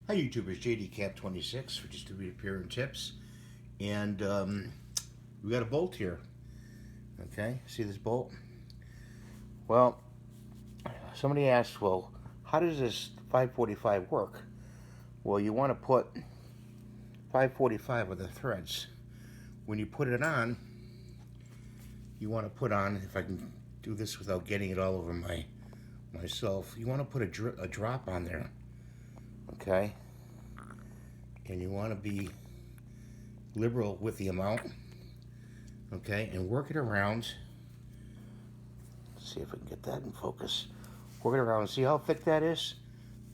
Hi YouTubers, JDCap26 for distributed repair and tips, and we got a bolt here. Okay, see this bolt? Well, somebody asked, well, how does this 545 work? Well, you want to put 545 with the threads. When you put it on, you want to put on, if I can do this without getting it all over myself, you want to put a drop on there. Okay, and you want to be liberal with the amount, okay, and work it around. Let's see if I can get that in focus. Work it around. See how thick that is?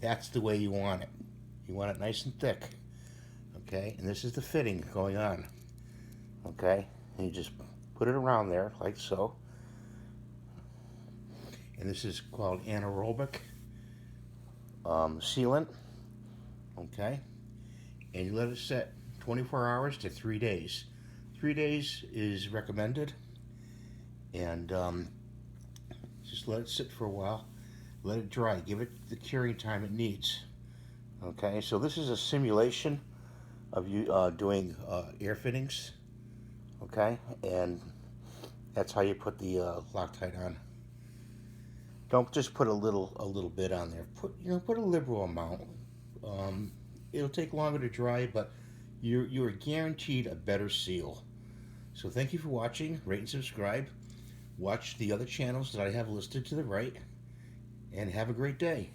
That's the way you want it. You want it nice and thick, okay, and this is the fitting going on, okay, and you just put it around there like so, and this is called Anaerobic sealant, okay, and you let it set 24 hours to 3 days. 3 days is recommended, and just let it sit for a while, let it dry, give it the curing time it needs. Okay, so this is a simulation of you doing air fittings, okay, and that's how you put the Loctite on. Don't just put a little bit on there. Put a liberal amount. It'll take longer to dry, but you are guaranteed a better seal. So thank you for watching. Rate and subscribe. Watch the other channels that I have listed to the right, and have a great day.